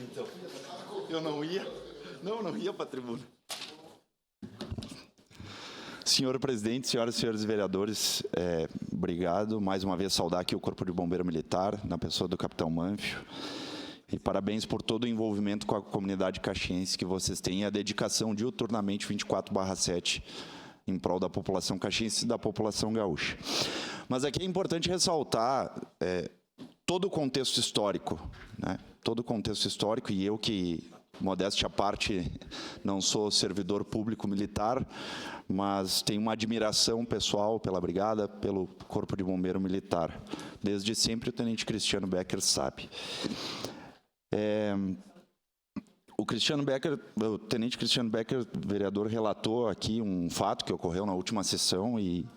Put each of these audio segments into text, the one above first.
Então, eu não ia para a tribuna. Senhor presidente, senhoras e senhores vereadores, obrigado. Mais uma vez, saudar aqui o Corpo de Bombeiro Militar, na pessoa do capitão Manfio. E parabéns por todo o envolvimento com a comunidade caxiense que vocês têm e a dedicação diuturnamente 24/7 em prol da população caxiense e da população gaúcha. Mas aqui é importante ressaltar todo o contexto histórico, né? Todo o contexto histórico, e eu que, modéstia à parte, não sou servidor público militar, mas tenho uma admiração pessoal pela Brigada, pelo Corpo de Bombeiro Militar. Desde sempre o Tenente Cristiano Becker sabe. O Tenente Cristiano Becker, vereador, relatou aqui um fato que ocorreu na última sessão e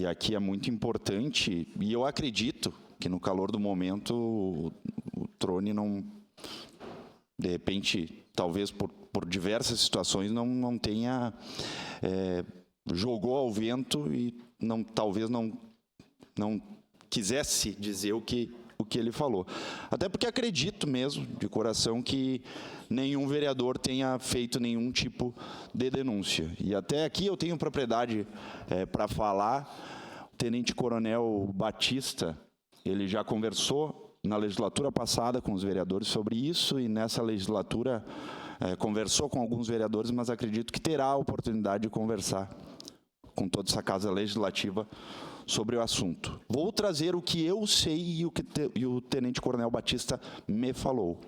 aqui é muito importante, e eu acredito que no calor do momento o Trone não, de repente, talvez por diversas situações, não tenha, jogou ao vento e talvez não quisesse dizer o que ele falou. Até porque acredito mesmo, de coração, que nenhum vereador tenha feito nenhum tipo de denúncia. E até aqui eu tenho propriedade para falar. O tenente-coronel Batista, ele já conversou na legislatura passada com os vereadores sobre isso, e nessa legislatura conversou com alguns vereadores, mas acredito que terá a oportunidade de conversar com toda essa casa legislativa sobre o assunto. Vou trazer o que eu sei e o tenente-coronel Batista me falou.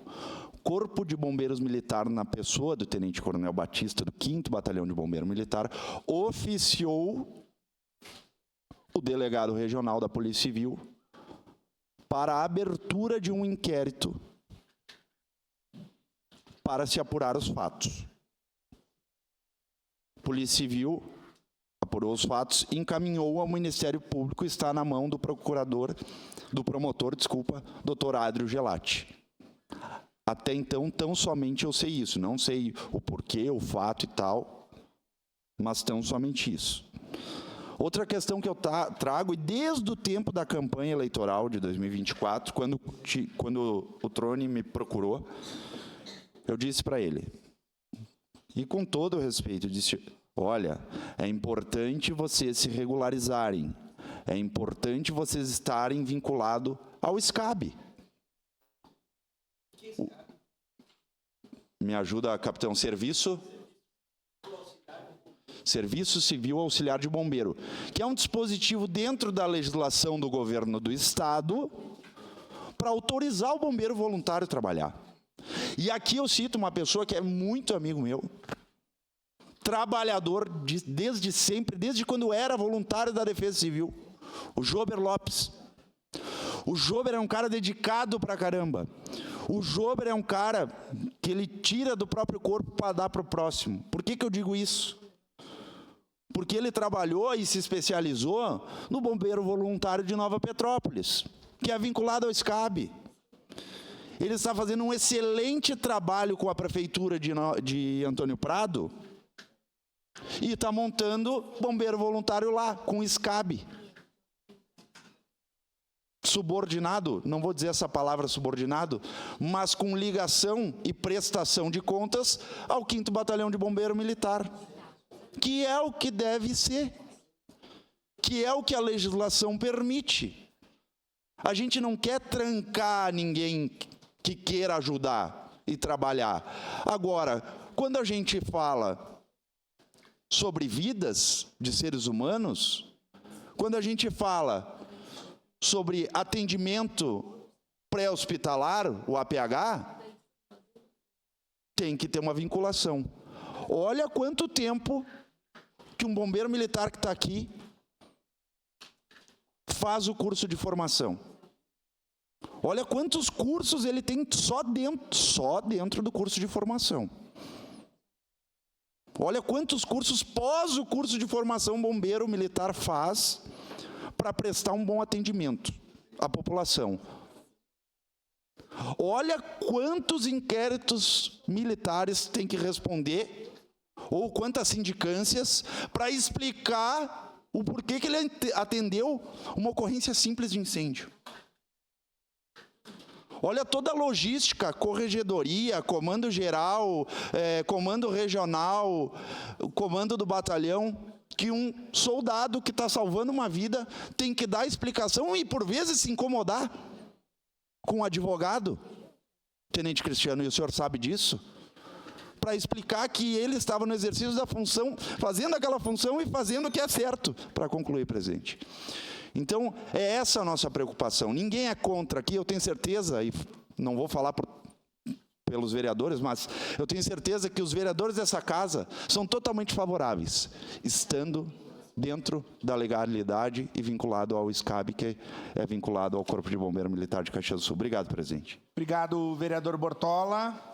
Corpo de Bombeiros Militar, na pessoa do tenente-coronel Batista, do 5º Batalhão de Bombeiro Militar, oficiou o delegado regional da Polícia Civil para a abertura de um inquérito para se apurar os fatos. Polícia Civil apurou os fatos, encaminhou ao Ministério Público, está na mão do promotor, doutor Adrio Gelati. Até então, tão somente eu sei isso, não sei o porquê, o fato e tal, mas tão somente isso. Outra questão que eu trago, e desde o tempo da campanha eleitoral de 2024, quando o Trone me procurou, eu disse para ele, e com todo o respeito, eu disse: olha, é importante vocês se regularizarem, é importante vocês estarem vinculados ao SCAB. Me ajuda, capitão, Serviço Civil Auxiliar de Bombeiro, que é um dispositivo dentro da legislação do governo do Estado para autorizar o bombeiro voluntário a trabalhar. E aqui eu cito uma pessoa que é muito amigo meu, trabalhador desde sempre, desde quando era voluntário da Defesa Civil, o Jober Lopes. O Jober é um cara dedicado pra caramba. O Jober é um cara que ele tira do próprio corpo para dar para o próximo. Por que eu digo isso? Porque ele trabalhou e se especializou no bombeiro voluntário de Nova Petrópolis, que é vinculado ao SCAB. Ele está fazendo um excelente trabalho com a prefeitura de Antônio Prado e está montando bombeiro voluntário lá, com SCAB. Subordinado, não vou dizer essa palavra subordinado, mas com ligação e prestação de contas ao 5º Batalhão de Bombeiro Militar, que é o que deve ser, que é o que a legislação permite. A gente não quer trancar ninguém que queira ajudar e trabalhar. Agora, quando a gente fala sobre vidas de seres humanos, quando a gente fala sobre atendimento pré-hospitalar, o APH, tem que ter uma vinculação. Olha quanto tempo que um bombeiro militar que está aqui faz o curso de formação. Olha quantos cursos ele tem só dentro do curso de formação. Olha quantos cursos pós o curso de formação bombeiro militar faz para prestar um bom atendimento à população. Olha quantos inquéritos militares tem que responder, ou quantas sindicâncias, para explicar o porquê que ele atendeu uma ocorrência simples de incêndio. Olha toda a logística, corregedoria, comando geral, comando regional, comando do batalhão, que um soldado que está salvando uma vida tem que dar explicação e, por vezes, se incomodar com um advogado. Tenente Cristiano, e o senhor sabe disso? Para explicar que ele estava no exercício da função, fazendo aquela função e fazendo o que é certo, para concluir, presidente. Então, é essa a nossa preocupação. Ninguém é contra aqui, eu tenho certeza, e não vou falar pelos vereadores, mas eu tenho certeza que os vereadores dessa casa são totalmente favoráveis, estando dentro da legalidade e vinculado ao SCAB, que é vinculado ao Corpo de Bombeiro Militar de Caxias do Sul. Obrigado, presidente. Obrigado, vereador Bortola.